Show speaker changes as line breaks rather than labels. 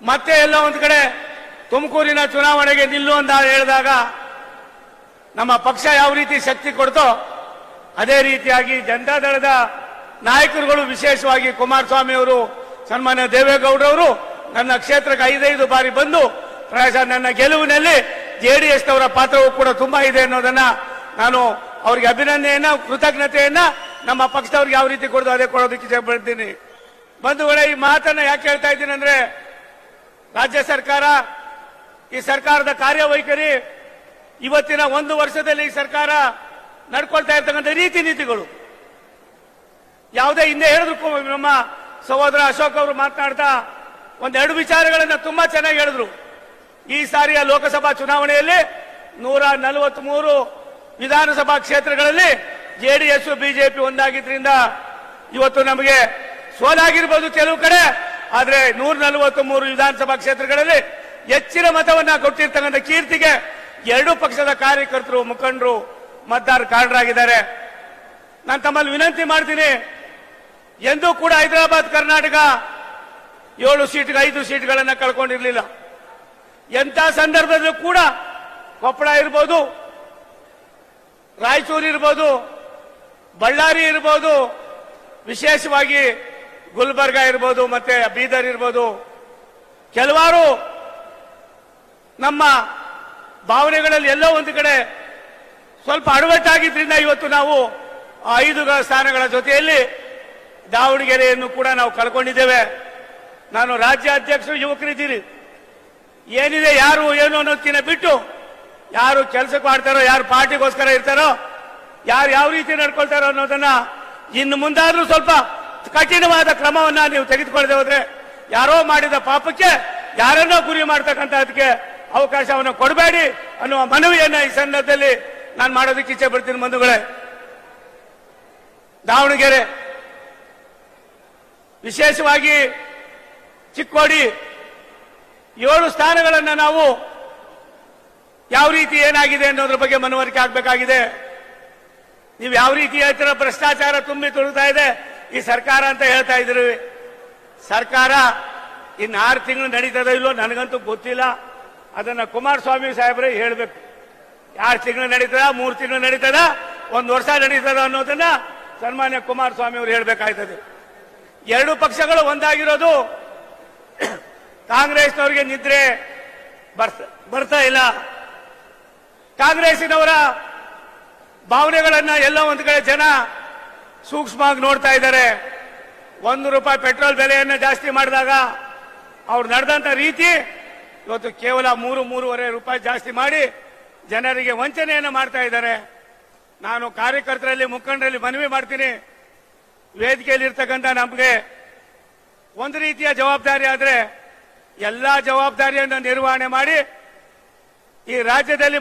ಮತ್ತೆ ಎಲ್ಲೋ ಒಂದು ಕಡೆ ತುಮಕೂರಿನ ಚುನಾವಣೆಗೆ ನಿಲ್ಲು ಅಂತ ಹೇಳಿದಾಗ ನಮ್ಮ ಪಕ್ಷ ಯಾವ ರೀತಿ ಶಕ್ತಿ ಕೊಡ್ತೋ ಅದೇ ರೀತಿಯಾಗಿ ಜನತಾದಳದ ನಾಯಕರುಗಳು, ವಿಶೇಷವಾಗಿ ಕುಮಾರಸ್ವಾಮಿ ಅವರು, ಸನ್ಮಾನ್ಯ ದೇವೇಗೌಡರವರು ನನ್ನ ಕ್ಷೇತ್ರಕ್ಕೆ 5 ಬಾರಿ ಬಂದು ಪ್ರಾಯಶಃ ನನ್ನ ಗೆಲುವಿನಲ್ಲಿ ಜೆಡಿಎಸ್ ಅವರ ಪಾತ್ರವೂ ಕೂಡ ತುಂಬಾ ಇದೆ ಅನ್ನೋದನ್ನ ನಾನು ಅವರಿಗೆ ಅಭಿನಂದನೆಯನ್ನ, ಕೃತಜ್ಞತೆಯನ್ನ ನಮ್ಮ ಪಕ್ಷದವ್ರಿಗೆ ಯಾವ ರೀತಿ ಕೊಡೋದು ಅದೇ ಕೊಡೋದಕ್ಕೆ ಇಷ್ಟಪಡ್ತೀನಿ. ಬಂಧುಗಳೇ, ಈ ಮಾತನ್ನ ಯಾಕೆ ಹೇಳ್ತಾ ಇದ್ದೀನಿ ಅಂದ್ರೆ, ರಾಜ್ಯ ಸರ್ಕಾರ, ಈ ಸರ್ಕಾರದ ಕಾರ್ಯವೈಖರಿ, ಇವತ್ತಿನ 1 ವರ್ಷದಲ್ಲಿ ಈ ಸರ್ಕಾರ ನಡ್ಕೊಳ್ತಾ ಇರ್ತಕ್ಕಂಥ ರೀತಿ ನೀತಿಗಳು ಯಾವುದೇ ಹಿಂದೆ ಹೇಳಿದ್ರು. ನಮ್ಮ ಸಹೋದರ ಅಶೋಕ್ ಅವರು ಮಾತನಾಡ್ತಾ 1-2 ವಿಚಾರಗಳನ್ನ ತುಂಬಾ ಚೆನ್ನಾಗಿ ಹೇಳಿದ್ರು. ಈ ಸಾರಿಯ ಲೋಕಸಭಾ ಚುನಾವಣೆಯಲ್ಲಿ 143 ವಿಧಾನಸಭಾ ಕ್ಷೇತ್ರಗಳಲ್ಲಿ ಜೆಡಿಎಸ್ ಬಿಜೆಪಿ ಒಂದಾಗಿದ್ರಿಂದ ಇವತ್ತು ನಮಗೆ ಸೋಲಾಗಿರ್ಬೋದು ಕೆಲವು ಕಡೆ, ಆದ್ರೆ 143 ವಿಧಾನಸಭಾ ಕ್ಷೇತ್ರಗಳಲ್ಲಿ ಹೆಚ್ಚಿನ ಮತವನ್ನ ಕೊಟ್ಟಿರ್ತಕ್ಕಂಥ ಕೀರ್ತಿಗೆ 2 ಪಕ್ಷದ ಕಾರ್ಯಕರ್ತರು, ಮುಖಂಡರು, ಮತದಾರ ಕಾರಣರಾಗಿದ್ದಾರೆ. ನಾನು ತಮ್ಮಲ್ಲಿ ವಿನಂತಿ ಮಾಡ್ತೀನಿ, ಎಂದೂ ಕೂಡ ಹೈದರಾಬಾದ್ ಕರ್ನಾಟಕ 7 ಸೀಟ್ಗೆ 5 ಸೀಟ್ಗಳನ್ನ ಕಳ್ಕೊಂಡಿರ್ಲಿಲ್ಲ. ಎಂಥ ಸಂದರ್ಭದಲ್ಲೂ ಕೂಡ ಕೊಪ್ಪಳ ಇರ್ಬೋದು, ರಾಯಚೂರು ಇರ್ಬೋದು, ಬಳ್ಳಾರಿ ಇರ್ಬೋದು, ವಿಶೇಷವಾಗಿ ಗುಲ್ಬರ್ಗ ಇರ್ಬೋದು, ಮತ್ತೆ ಬೀದರ್ ಇರ್ಬೋದು, ಕೆಲವಾರು ನಮ್ಮ ಭಾವನೆಗಳಲ್ಲಿ ಎಲ್ಲೋ ಒಂದು ಕಡೆ ಸ್ವಲ್ಪ ಅಡವಟ್ಟಾಗಿದ್ರಿಂದ ಇವತ್ತು ನಾವು 5 ಸ್ಥಾನಗಳ ಜೊತೆಯಲ್ಲಿ ದಾವಣಗೆರೆಯನ್ನು ಕೂಡ ನಾವು ಕಳ್ಕೊಂಡಿದ್ದೇವೆ. ನಾನು ರಾಜ್ಯ ಅಧ್ಯಕ್ಷರು, ಯುವಕರಿದ್ದೀರಿ, ಏನಿದೆ ಯಾರು ಏನು ಅನ್ನೋದಕ್ಕಿಂತ ಬಿಟ್ಟು ಯಾರು ಕೆಲಸಕ್ಕೆ ಮಾಡ್ತಾರೋ, ಯಾರು ಪಾರ್ಟಿಗೋಸ್ಕರ ಇರ್ತಾರೋ, ಯಾರು ಯಾವ ರೀತಿ ನಡ್ಕೊಳ್ತಾರೋ ಅನ್ನೋದನ್ನ ಇನ್ನು ಮುಂದಾದ್ರೂ ಸ್ವಲ್ಪ ಕಠಿಣವಾದ ಕ್ರಮವನ್ನ ನೀವು ತೆಗೆದುಕೊಳ್ಳದೆ ಹೋದ್ರೆ ಯಾರೋ ಮಾಡಿದ ಪಾಪಕ್ಕೆ ಯಾರನ್ನೋ ಗುರಿ ಮಾಡ್ತಕ್ಕಂಥ ಅದಕ್ಕೆ ಅವಕಾಶವನ್ನು ಕೊಡಬೇಡಿ ಅನ್ನುವ ಮನವಿಯನ್ನ ಈ ಸಂದರ್ಭದಲ್ಲಿ ನಾನು ಮಾಡೋದಕ್ಕೆ ಇಚ್ಛೆ ಪಡ್ತೀನಿ. ಬಂಧುಗಳೇ, ದಾವಣಗೆರೆ, ವಿಶೇಷವಾಗಿ ಚಿಕ್ಕೋಡಿ 7 ಸ್ಥಾನಗಳನ್ನ ನಾವು ಯಾವ ರೀತಿ ಏನಾಗಿದೆ ಅನ್ನೋದ್ರ ಬಗ್ಗೆ ಮನವರಿಕೆ ಆಗಬೇಕಾಗಿದೆ. ನೀವು ಯಾವ ರೀತಿ ಹೇಳ್ತೀರ, ಭ್ರಷ್ಟಾಚಾರ ತುಂಬಿ ತುಳುತ್ತಾ ಇದೆ ಈ ಸರ್ಕಾರ ಅಂತ ಹೇಳ್ತಾ ಇದ್ರಿ. ಸರ್ಕಾರ ಇನ್ನು 6 ತಿಂಗಳು ನಡೀತದೋ ಇಲ್ಲೋ ನನಗಂತೂ ಗೊತ್ತಿಲ್ಲ. ಅದನ್ನ ಕುಮಾರಸ್ವಾಮಿ ಸಾಹೇಬ್ರೆ ಹೇಳ್ಬೇಕು. 2 ತಿಂಗಳು ನಡೀತದ, 3 ತಿಂಗಳು ನಡೀತದ, 1 ವರ್ಷ ನಡೀತದ ಅನ್ನೋದನ್ನ ಸನ್ಮಾನ್ಯ ಕುಮಾರಸ್ವಾಮಿ ಅವರು ಹೇಳ್ಬೇಕಾಯ್ತದೆ. 2 ಪಕ್ಷಗಳು ಒಂದಾಗಿರೋದು ಕಾಂಗ್ರೆಸ್ನವರಿಗೆ ನಿದ್ರೆ ಬರ್ತಾ ಇಲ್ಲ. ಕಾಂಗ್ರೆಸ್ಸಿನವರ ಭಾವನೆಗಳನ್ನ ಎಲ್ಲ ಒಂದು ಕಡೆ ಜನ ಸೂಕ್ಷ್ಮವಾಗಿ ನೋಡ್ತಾ ಇದ್ದಾರೆ. 1 ರೂಪಾಯಿ ಪೆಟ್ರೋಲ್ ಬೆಲೆಯನ್ನ ಜಾಸ್ತಿ ಮಾಡಿದಾಗ ಅವ್ರು ನಡೆದಂತ ರೀತಿ ಇವತ್ತು ಕೇವಲ 3-3.5 ರೂಪಾಯಿ ಜಾಸ್ತಿ ಮಾಡಿ ಜನರಿಗೆ ವಂಚನೆಯನ್ನು ಮಾಡ್ತಾ ಇದ್ದಾರೆ. ನಾನು ಕಾರ್ಯಕರ್ತರಲ್ಲಿ, ಮುಖಂಡರಲ್ಲಿ ಮನವಿ ಮಾಡ್ತೀನಿ, ವೇದಿಕೆಯಲ್ಲಿ ಇರ್ತಕ್ಕಂಥ ನಮಗೆ ಒಂದು ರೀತಿಯ ಜವಾಬ್ದಾರಿ ಆದ್ರೆ ಎಲ್ಲಾ ಜವಾಬ್ದಾರಿಯನ್ನು ನಿರ್ವಹಣೆ ಮಾಡಿ ಈ ರಾಜ್ಯದಲ್ಲಿ